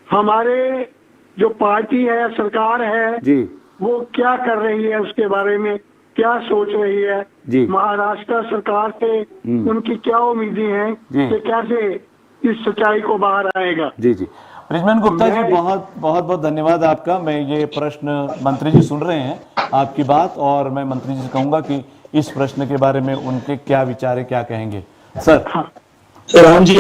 हमारे जो पार्टी है, सरकार है, वो क्या कर रही है, उसके बारे में क्या सोच रही है? महाराष्ट्र सरकार से उनकी क्या उम्मीदें हैं कि कैसे इस सच्चाई को बाहर आएगा? जी जी, ब्रिजमोहन गुप्ता जी, बहुत बहुत धन्यवाद आपका। मैं ये प्रश्न, मंत्री जी सुन रहे हैं आपकी बात, और मैं मंत्री जी से कहूंगा कि इस प्रश्न के बारे में उनके क्या विचार है, क्या कहेंगे सर। राम जी,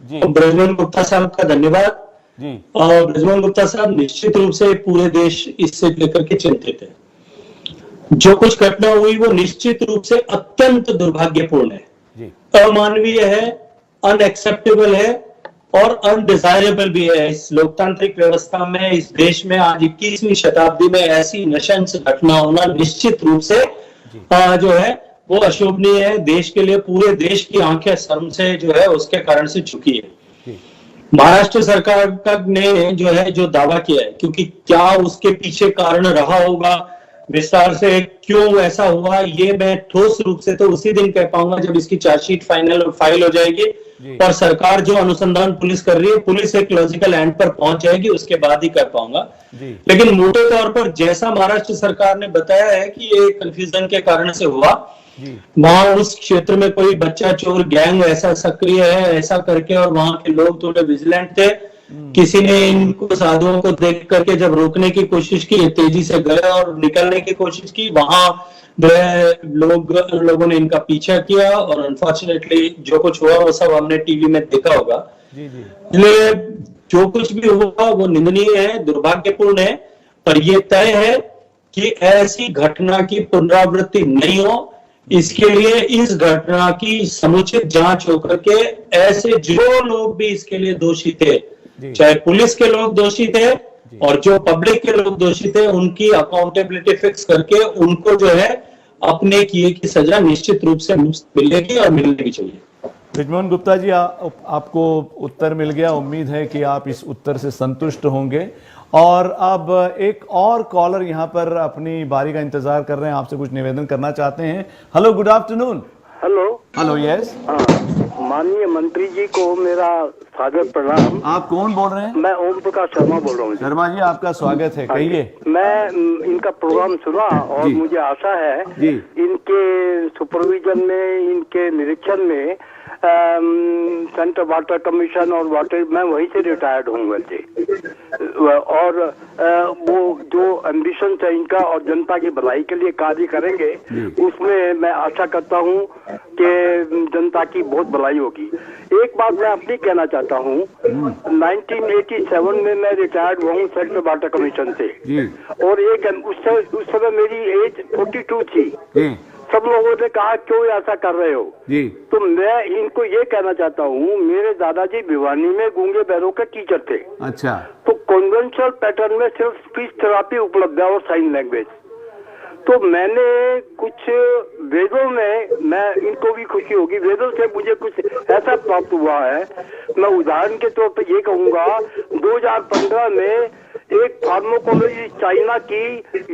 ब्रिजमोहन गुप्ता साहब का धन्यवाद जी। और ब्रिजमोहन गुप्ता साहब, निश्चित रूप से पूरे देश इससे लेकर के चिंतित है। जो कुछ घटना हुई वो निश्चित रूप से अत्यंत दुर्भाग्यपूर्ण है, अमानवीय है, अनएक्सेप्टेबल है और अनडिजायरेबल भी है। इस लोकतांत्रिक व्यवस्था में, इस देश में आज 21वीं शताब्दी में ऐसी नृशंस घटना होना निश्चित रूप से जो है वो अशोभनीय है। देश के लिए, पूरे देश की आंखें शर्म से जो है उसके कारण से झुकी है। महाराष्ट्र सरकार ने जो है जो दावा किया है, क्योंकि क्या उसके पीछे कारण रहा होगा विस्तार से क्यों ऐसा हुआ, ये मैं ठोस रूप से तो उसी दिन कह पाऊंगा जब इसकी चार्जशीट फाइल हो जाएगी और सरकार जो अनुसंधान पुलिस कर रही है, पुलिस एक लॉजिकल एंड पर पहुंच जाएगी, उसके बाद ही कर पाऊंगा। लेकिन मोटे तौर पर जैसा महाराष्ट्र सरकार ने बताया है कि ये कंफ्यूजन के कारण से हुआ, वहां उस क्षेत्र में कोई बच्चा चोर गैंग ऐसा सक्रिय है, ऐसा करके, और वहां के लोग थोड़े विजिलेंट थे। किसी ने इनको साधुओं को देख करके जब रोकने की कोशिश की, तेजी से गए और निकलने की कोशिश की, वहां लोगों ने इनका पीछा किया और अनफॉर्चुनेटली जो कुछ हुआ वो सब हमने टीवी में देखा होगा। इसलिए जो कुछ भी हुआ वो निंदनीय है, दुर्भाग्यपूर्ण है, पर ये तय है कि ऐसी घटना की पुनरावृत्ति नहीं हो। इसके लिए इस घटना की समुचित जांच होकर के ऐसे जो लोग भी इसके लिए दोषी थे, चाहे पुलिस के लोग दोषी थे और जो पब्लिक के लोग दोषी थे, उनकी अकाउंटेबिलिटी फिक्स करके उनको जो है अपने किए की सजा निश्चित रूप से मिलेगी और मिलनी भी चाहिए। बृजमोहन गुप्ता जी, आपको उत्तर मिल गया। उम्मीद है कि आप इस उत्तर से संतुष्ट होंगे। और अब एक और कॉलर यहाँ पर अपनी बारी का इंतजार कर रहे हैं, आपसे कुछ निवेदन करना चाहते हैं। Hello, good afternoon. Hello, yes. माननीय मंत्री जी को मेरा सादर प्रणाम। आप कौन बोल रहे हैं? मैं ओम प्रकाश शर्मा बोल रहा हूँ। शर्मा जी, आपका स्वागत है, कहिए। मैं इनका प्रोग्राम सुना और मुझे आशा है इनके सुपरविजन में, इनके निरीक्षण में सेंट्रल वाटर कमीशन और वाटर, मैं वहीं से रिटायर्ड हूँ वैसे, और वो जो एम्बिशन है इनका और जनता की भलाई के लिए कार्य करेंगे, उसमें मैं आशा करता हूँ कि जनता की बहुत भलाई होगी। एक बात मैं अपनी कहना चाहता हूँ, 1987 में मैं रिटायर्ड हुआ हूँ सेंट्रल वाटर कमीशन से, और एक उस समय मेरी एज 42 थी। सब लोगों ने कहा क्यों ऐसा कर रहे हो तो मैं इनको ये कहना चाहता हूँ, मेरे दादाजी भिवानी में गूंगे बहरों के टीचर थे। अच्छा। तो कन्वेंशनल पैटर्न में सिर्फ स्पीच थेरापी उपलब्ध है और साइन लैंग्वेज। तो मैंने कुछ वेदों में, मैं इनको भी खुशी होगी, वेदों से मुझे कुछ ऐसा प्राप्त हुआ है। मैं उदाहरण के तौर पर ये कहूँगा, 2015 में एक फार्माकोलॉजी चाइना की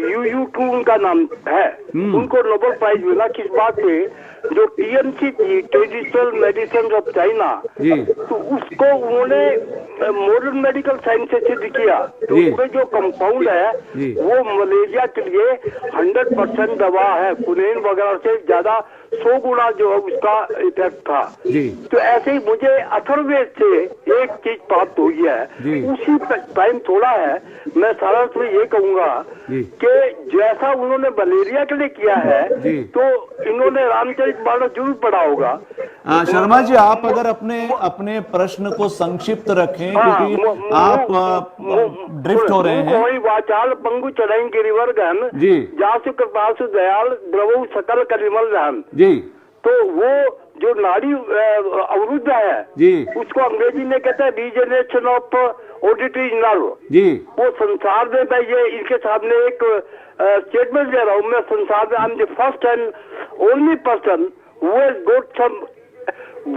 UU2 उनका नाम है, उनको नोबेल प्राइज मिला। किस बात पे? जो TMC थी, ट्रेडिशनल मेडिसिन ऑफ चाइना, तो उसको उन्होंने मॉडर्न मेडिकल साइंस से सिद्ध किया। तो उसमें जो कंपाउंड है वो मलेरिया के लिए 100% दवा है, कुनेन वगैरह से ज्यादा 100 गुना जो है उसका इफेक्ट था। तो ऐसे ही मुझे अथर्ववेद से एक चीज प्राप्त हुई है, उसी टाइम थोड़ा है। मैं सारांश में ये कहूंगा कि जैसा उन्होंने मलेरिया के लिए किया है तो इन्होंने रामचरितमानस जरूर पढ़ा होगा। शर्मा जी, आप अगर अपने प्रश्न को संक्षिप्त रखें, क्योंकि आप ड्रिफ्ट हो रहे हैं। वही वाचाल पंगु चढ़ाई गिरिवर गहन जासु कृपासु दयाल द्रवु सकल कलिमल रहन। तो वो जो नाड़ी अवरुद्ध है उसको अंग्रेजी में कहते हैं रीजनरेशन ऑफ ऑडिटरी नर्व। वो संसार में, मैं ये इनके सामने एक स्टेटमेंट दे रहा हूँ, मैं संसार में I am the first and only person who has got some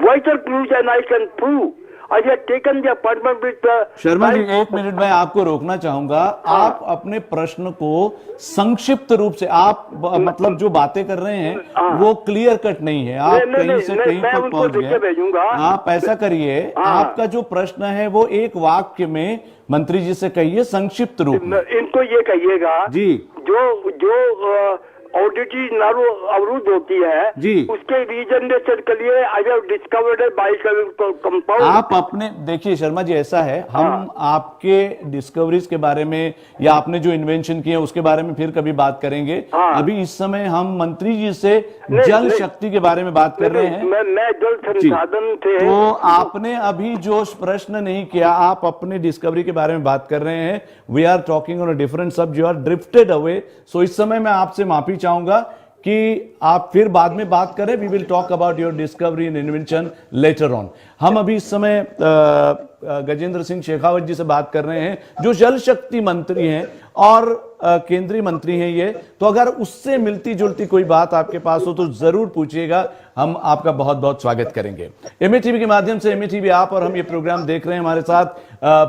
vital clues and I can prove I had taken the appointment with the... Sharma ji, एक मिनट में आपको रोकना चाहूंगा। आप अपने प्रश्न को संक्षिप्त रूप से, आप मतलब जो बातें कर रहे हैं वो क्लियर कट नहीं है, आप कहीं से कहीं पर पहुंच गए। आप ऐसा करिए, आपका जो प्रश्न है वो एक वाक्य में मंत्री जी से कहिए, संक्षिप्त रूप में। इनको ये कहिएगा जी, जो ऑडिटरी नर्व अवरुद्ध होती है उसके रीजनरेशन के लिए I have discovered biochemical compound. आप अपने देखिए शर्मा जी, ऐसा है, हम आपके डिस्कवरीज के बारे में या आपने जो इन्वेंशन किए उसके बारे में फिर कभी बात करेंगे। अभी इस समय हम मंत्री जी से जल शक्ति के बारे में बात कर रहे हैं। मैं जल संसाधन थे। तो आपने अभी जो प्रश्न नहीं किया, आप अपने डिस्कवरी के बारे में बात कर रहे हैं। We are talking on a different subject, you are drifted away. So इस समय मैं आपसे माफी चाहूंगा कि आप फिर बाद में बात करें। We will talk about your discovery and invention later on. हम अभी इस समय गजेंद्र सिंह शेखावत जी से बात कर रहे हैं, जो जल शक्ति मंत्री हैं और केंद्रीय मंत्री हैं ये। तो अगर उससे मिलती जुलती कोई बात आपके पास हो तो जरूर पूछिएगा, हम आपका बहुत बहुत स्वागत करेंगे। एमएटीवी के माध्यम से, एमएटीवी आप और हम ये प्रोग्राम देख रहे हैं। हमारे साथ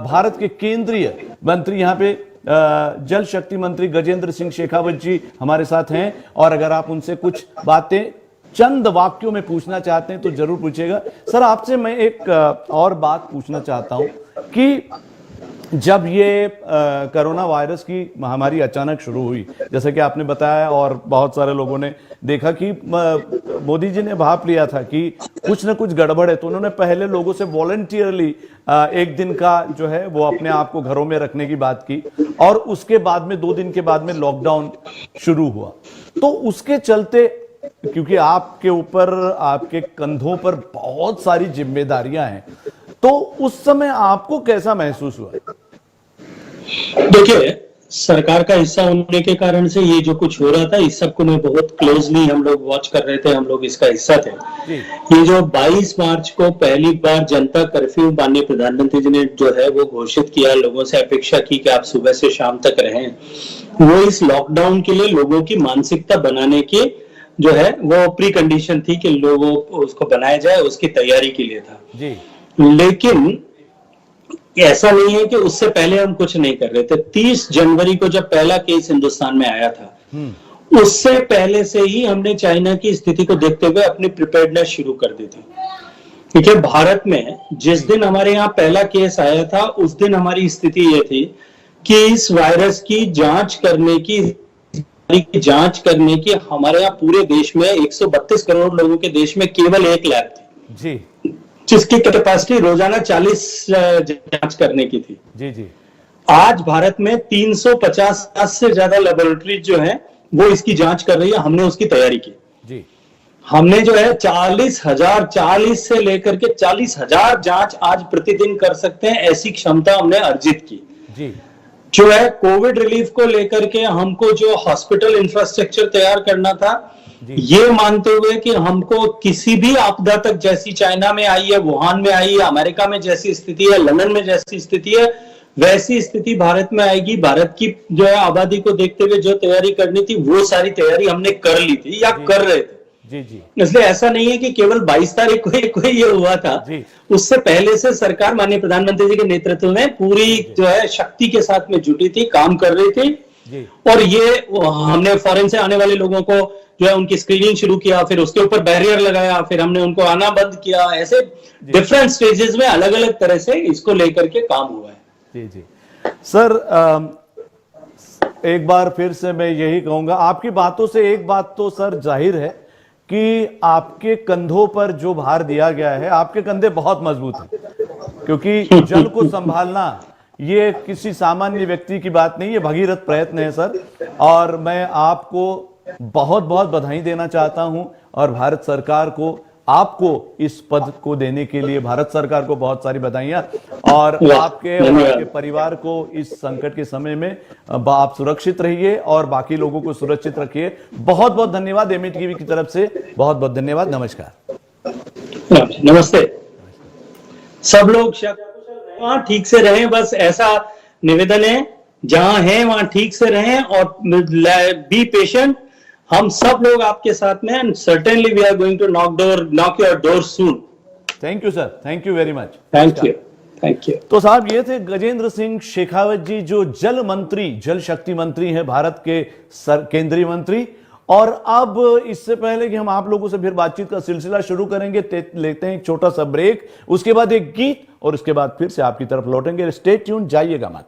भारत के केंद्रीय मंत्री यहाँ पे जल शक्ति मंत्री गजेंद्र सिंह शेखावत जी हमारे साथ हैं, और अगर आप उनसे कुछ बातें चंद वाक्यों में पूछना चाहते हैं तो जरूर पूछिएगा। सर, आपसे मैं एक और बात पूछना चाहता हूं कि जब ये कोरोना वायरस की महामारी अचानक शुरू हुई, जैसे कि आपने बताया और बहुत सारे लोगों ने देखा कि मोदी जी ने भाप लिया था कि कुछ ना कुछ गड़बड़ है, तो उन्होंने पहले लोगों से वॉलंटियरली एक दिन का जो है वो अपने आप को घरों में रखने की बात की, और उसके बाद में 2 दिन के बाद में लॉकडाउन शुरू हुआ। तो उसके चलते, क्योंकि आपके ऊपर, आपके कंधों पर बहुत सारी जिम्मेदारियां हैं, तो उस समय आपको कैसा महसूस हुआ? देखिए, सरकार का हिस्सा होने के कारण से ये जो कुछ हो रहा था, इस सब को मैं बहुत क्लोजली हम लोग वॉच कर रहे थे, हम लोग इसका हिस्सा थे। ये जो 22 मार्च को पहली बार जनता कर्फ्यू माननीय प्रधानमंत्री जी ने जो है वो घोषित किया, लोगों से अपेक्षा की कि आप सुबह से शाम तक रहें, वो इस लॉकडाउन के लिए लोगों की मानसिकता बनाने की जो है वो प्री कंडीशन थी कि लोगों उसको बनाया जाए, उसकी तैयारी के लिए था जी। लेकिन ऐसा नहीं है कि उससे पहले हम कुछ नहीं कर रहे थे। 30 जनवरी को जब पहला केस हिंदुस्तान में आया था, उससे पहले से ही हमने चाइना की स्थिति को देखते हुए अपनी प्रिपेयर्डनेस शुरू कर दी थी। देखिए, भारत में जिस दिन हमारे यहाँ पहला केस आया था, उस दिन हमारी स्थिति ये थी कि इस वायरस की जांच करने की हमारे यहाँ पूरे देश में 132 करोड़ लोगों के देश में केवल एक लैब थी जी, जिसकी कैपेसिटी रोजाना 40 जांच करने की थी जी जी। आज भारत में 350 से ज्यादा लेबोरेटरी जो है वो इसकी जांच कर रही है। हमने उसकी तैयारी की जी। हमने जो है 40 से लेकर के 40,000 जांच आज प्रतिदिन कर सकते हैं, ऐसी क्षमता हमने अर्जित की जी। जो है कोविड रिलीफ को लेकर के हमको जो हॉस्पिटल इंफ्रास्ट्रक्चर तैयार करना था, ये मानते हुए कि हमको किसी भी आपदा तक, जैसी चाइना में आई है, वुहान में आई है, अमेरिका में जैसी स्थिति है, लंदन में जैसी स्थिति है, वैसी स्थिति भारत में आएगी। भारत की जो है आबादी को देखते हुए जो तैयारी करनी थी, वो सारी तैयारी हमने कर ली थी या कर रहे थे जी जी। इसलिए ऐसा नहीं है कि केवल 22 तारीख को ये हुआ था, उससे पहले से सरकार माननीय प्रधानमंत्री जी के नेतृत्व में पूरी जो है शक्ति के साथ में जुटी थी, काम कर रही थी। और ये हमने फॉरेन से आने वाले लोगों को जो है उनकी स्क्रीनिंग शुरू किया, फिर उसके ऊपर बैरियर लगाया, फिर हमने उनको आना बंद किया। ऐसे डिफरेंट स्टेजेस में अलग अलग तरह से इसको लेकर के काम हुआ है जी जी। सर, एक बार फिर से मैं यही कहूंगा, आपकी बातों से एक बात तो सर जाहिर है कि आपके कंधों पर जो भार दिया गया है, आपके कंधे बहुत मजबूत हैं, क्योंकि जल को संभालना ये किसी सामान्य व्यक्ति की बात नहीं है, भगीरथ प्रयत्न है सर। और मैं आपको बहुत बहुत बधाई देना चाहता हूं, और भारत सरकार को, आपको इस पद को देने के लिए भारत सरकार को बहुत सारी बधाइयां, और आपके और आपके परिवार को इस संकट के समय में आप सुरक्षित रहिए और बाकी लोगों को सुरक्षित रखिए। बहुत बहुत धन्यवाद एमई टीवी की तरफ से, बहुत बहुत धन्यवाद। नमस्कार। नमस्ते। सब लोग वहां ठीक से रहें, बस ऐसा निवेदन है, जहां हैं वहां ठीक से रहें और बी पेशेंट। हम सब लोग आपके साथ में, and certainly we are going to knock your door soon. Thank you sir, thank you very much. Thank you, thank you. तो साहब, ये थे गजेंद्र सिंह शेखावत जी, जो जल मंत्री, जल शक्ति मंत्री हैं भारत के केंद्रीय मंत्री। और अब इससे पहले कि हम आप लोगों से फिर बातचीत का सिलसिला शुरू करेंगे, लेते हैं एक छोटा सा ब्रेक, उसके बाद एक गीत, और उसके बाद फिर से आपकी तरफ लौटेंगे। स्टे ट्यून, जाइएगा मत।